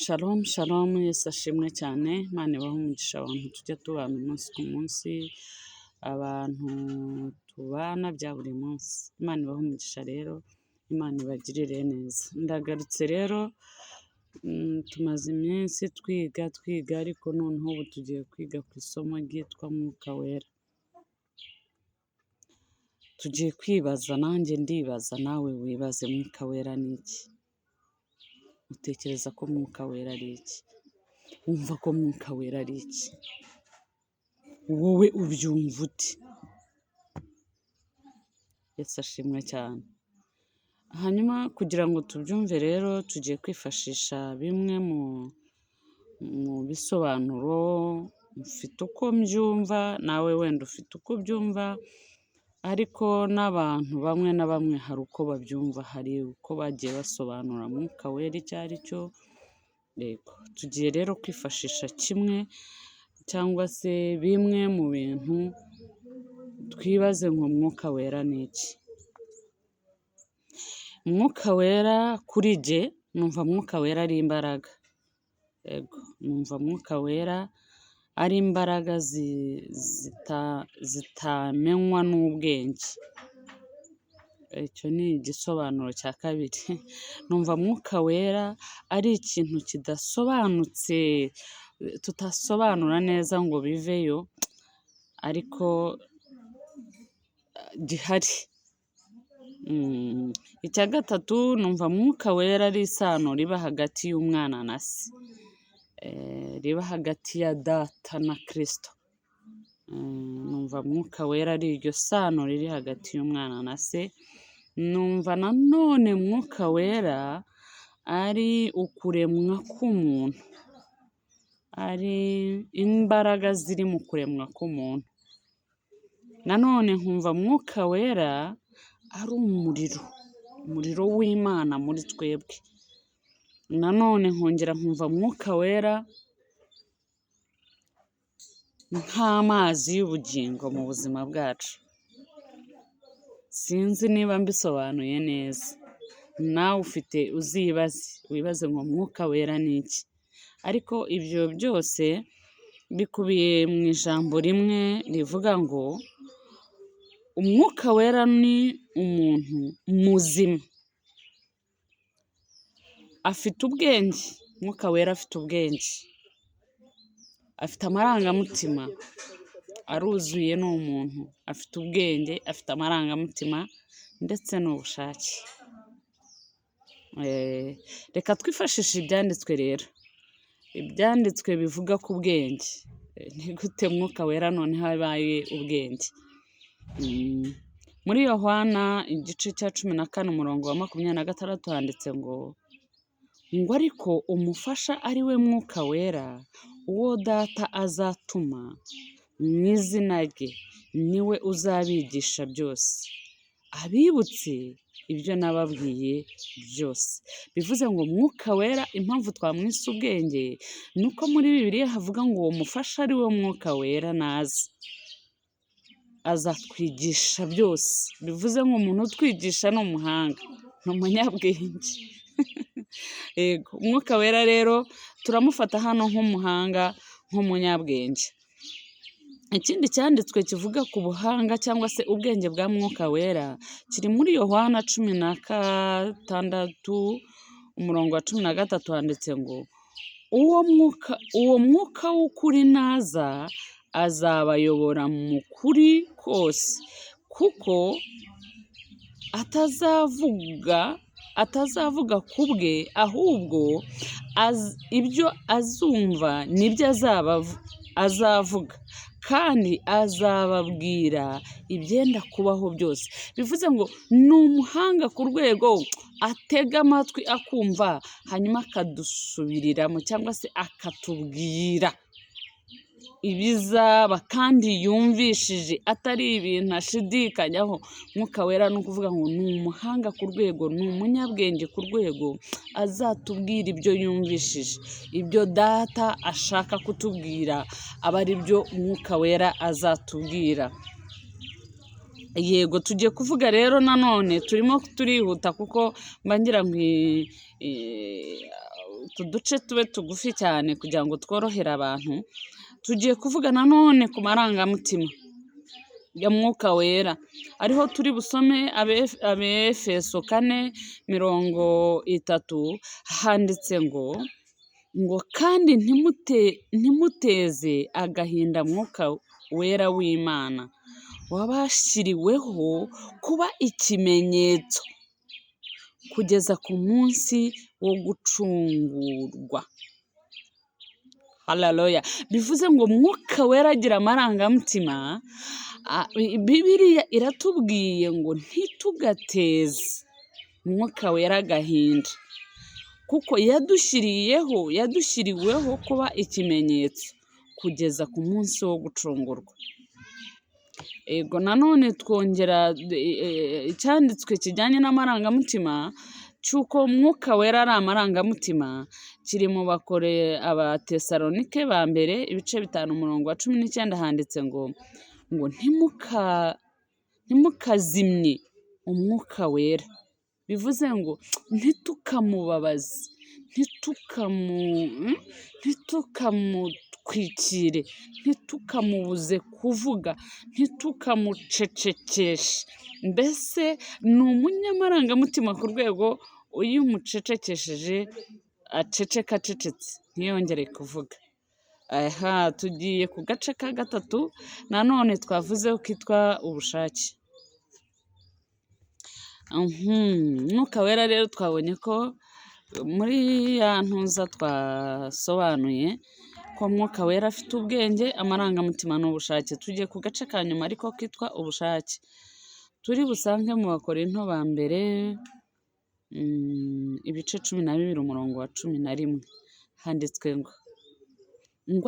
Shalom shalom, Yesu ashimwe cyane. Imana ibahe umugisha abantu tujya tubana umunsi ku munsi, abantu tubana bya buri munsi. Imana ibahe umugisha rero, Imana ibagirire neza. Ndagarutse rero, tumaze iminsi twiga ariko noneho ubu tugiye kwiga ku isomo ryitwa Mwuka Wera. Tugiye kwibaza, nanjye ndibaza, nawe wibaze, Mwuka Wera ni iki? Utekereza ko Mwuka Wera ari iki? Wumva ko Mwuka Wera ari iki? Wowe ubyumva ute? Yesu ashimwe cyane. Hanyuma kugira ngo tubyumve rero, tugiye kwifashisha bimwe mu bisobanuro mfite uko mbyumva, nawe wenda ufite uko ubyumva, ariko n'abantu bamwe na bamwe hari uko babyumva, hari uko bagiye basobanura Mwuka Wera icyo ari cyo. Yego, tugiye rero kwifashisha kimwe cyangwa se bimwe mu bintu twibaze ngo Mwuka Wera ni iki? Mwuka Wera kuri jye, numva Mwuka Wera ari imbaraga. Yego, numva Mwuka Wera ari imbaraga zitamenywa n'ubwenge. Icyo ni igisobanuro cya kabiri. Numva Mwuka Wera ari ikintu kidasobanutse, tutasobanura neza ngo biveyo, ariko gihari. Icya gatatu, numva Mwuka Wera ari isano riba hagati y'umwana na se, riba hagati ya data na Kristo. Numva Mwuka Wera ari iryo sano riri hagati y'umwana na se. Numva nanone Mwuka Wera ari ukuremwa k'umuntu, ari imbaraga ziri mu kuremwa k'umuntu. Nanone nkumva Mwuka Wera ari umuriro w'Imana muri twebwe. Nanone nkongera nkumva Mwuka Wera nk'amazi y'ubugingo mu buzima bwacu. Sinzi niba mbisobanuye neza. Nawe ufite wibaze ngo Mwuka Wera ni iki? Ariko ibyo byose bikubiye mu ijambo rimwe rivuga ngo Umwuka Wera ni umuntu muzima. Afite ubwenge. Mwuka Wera afite ubwenge. Afite amarangamutima. Aruzuye, ni umuntu. Afite ubwenge, afite amarangamutima ndetse n'ubushake. Reka twifashishe ibyanditswe rero. Ibyanditswe bivuga ku bwenge. Ni gute Mwuka Wera noneho abaye ubwenge? Muri Yohana igice cya 14 umurongo wa 26 handitse ngo ariko umufasha ari we Mwuka Wera, uwo Data azatuma mu izina rye, niwe uzabigisha byose, abibutse ibyo nababwiye byose. Bivuze ngo Mwuka Wera, impamvu twamwise ubwenge, ni uko muri Bibiliya havuga ngo uwo mufasha ari we Mwuka Wera naza, azatwigisha byose. Bivuze ngo umuntu utwigisha ni umuhanga, ni umunyabwenge. Yego, Umwuka Wera rero turamufata hano nk'umuhanga, nk'umunyabwenge. Ikindi cyanditswe kivuga ku buhanga cyangwa se ubwenge bwa Mwuka Wera kiri muri Yohana 16 umurongo wa 13 handitse ngo uwo mwuka w'ukuri naza, azabayobora mu kuri kose, kuko atazavuga ku bwe, ahubwo ibyo azumva nibyo azavuga, kandi azababwira ibyenda kubaho byose. Bivuze ngo ni umuhanga ku rwego atega amatwi akumva, hanyuma akadusubiriramo cyangwa se akatubwira ibizaba, kandi yumvishije, atari ibintu ashidikanyaho. Mwuka Wera ni ukuvuga ngo ni umuhanga ku rwego, ni umunyabwenge ku rwego, azatubwira ibyo yumvishije, ibyo Data ashaka kutubwira, aba ari byo Mwuka Wera azatubwira. Yego, tugiye kuvuga rero nanone, turimo turihuta kuko mba ngira ngo utu duce tube tugufi cyane kugira ngo tworohere abantu. Tugiye kuvuga nanone ku marangamutima ya Mwuka Wera, ariho turi busome Abefeso 4:30, handitse ngo kandi ntimuteze agahinda Mwuka Wera w'Imana wabashyiriweho kuba ikimenyetso kugeza ku munsi wo gucungurwa. Haleluya. Bivuze ngo Mwuka Wera agira amarangamutima. Bibiliya iratubwiye ngo ntitugateze Mwuka Wera agahinda, kuko yadushyiriweho kuba ikimenyetso kugeza ku munsi wo gucungurwa. Ego nanone twongera icyanditswe kijyanye n'amarangamutima cy'uko Mwuka Wera ari amarangamutima, kiri mu Abatesalonike ba mbere 5:19, handitse ngo ntimukazimye Umwuka Wera. Bivuze ngo ntitukamubabaze, ntitukamutwikire, ntitukamubuze kuvuga, ntitukamucecekeshe. Mbese ni umunyamarangamutima ku rwego iyo umucecekesheje acecetse ntiyongere kuvuga. Tugiye ku gace ka gatatu nanone twavuzeho kitwa ubushake. Mwuka Wera rero twabonye ko muri ya ntuza twasobanuye ko Mwuka Wera afite ubwenge, amarangamutima n'ubushake. Tugiye ku gace ka nyuma ariko kitwa ubushake, turi busange mu Bakorinto ba mbere 12:11, handitswe ngo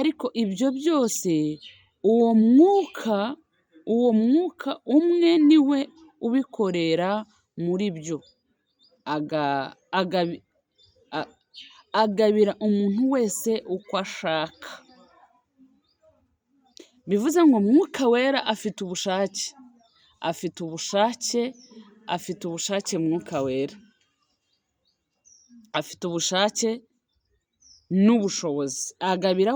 ariko ibyo byose uwo mwuka umwe niwe ubikorera muri byo, agabira umuntu wese uko ashaka. Bivuze ngo Mwuka Wera afite ubushake. Mwuka Wera afite ubushake n'ubushobozi, agabira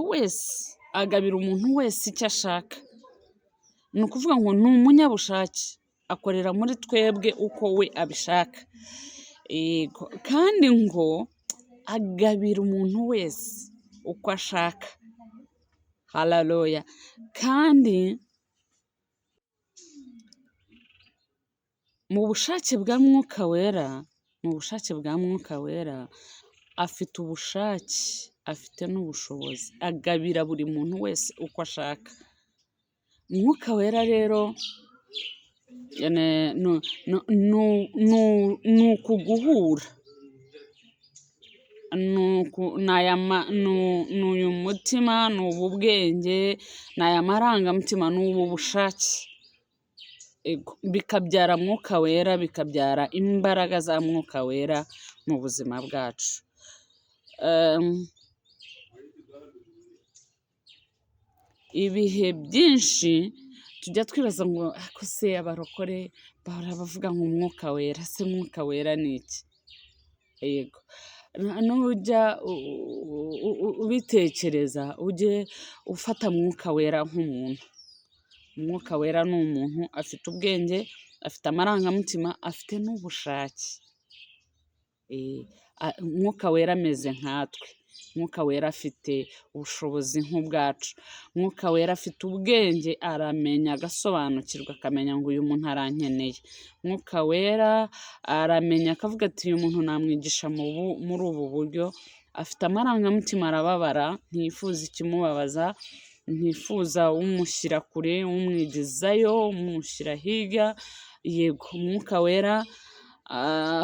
umuntu wese icyo ashaka. Ni ukuvuga ngo ni umunyabushake, akorera muri twebwe uko we abishaka. Kandi ngo agabira umuntu wese uko ashaka. Haleluya. Kandi mu bushake bwa Mwuka Wera afite ubushake, afite n'ubushobozi, agabira buri muntu wese uko ashaka. Mwuka Wera rero ni ukuguhura, ni uyu mutima, ni ubu bwenge, ni aya marangamutima, ni ubu bushake, bikabyara Mwuka Wera, bikabyara imbaraga za Mwuka Wera mu buzima bwacu. Ibihe byinshi tujya twibaza ngo ariko se abarokore bahora bavuga ngo Umwuka Wera, se Mwuka Wera ni iki? Yego, nujya ubitekereza ujye ufata Mwuka Wera nk'umuntu. Umwuka Wera ni umuntu, afite ubwenge, afite amarangamutima, afite n'ubushake. Umwuka Wera ameze nkatwe. Mwuka Wera afite ubushobozi nk'ubwacu. Mwuka Wera afite ubwenge, aramenya, agasobanukirwa, akamenya ngo uyu muntu arankeneye. Mwuka Wera aramenya akavuga ati uyu muntu namwigisha muri ubu buryo. Afite amarangamutima, arababara, ntiyifuza ikimubabaza, ntiyifuza umushyira kure, umwigizayo, umushyira hirya. Yego, Umwuka Wera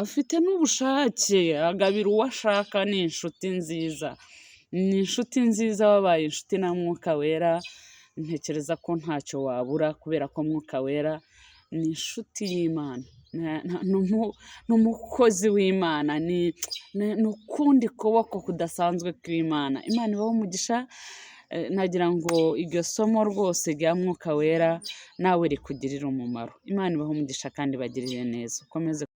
afite n'ubushake, agabira uwo ashaka. Ni inshuti nziza, wabaye inshuti na Mwuka Wera ntekereza ko ntacyo wabura, kubera ko Mwuka Wera ni inshuti y'Imana, ni umukozi w'Imana, ni ukundi kuboko kudasanzwe kw'Imana. Imana ibahe umugisha. nagira ngo iryo somo rwose rya Mwuka Wera nawe rikugirire umumaro. Imana ibahe umugisha kandi ibagirire neza. Ukomeze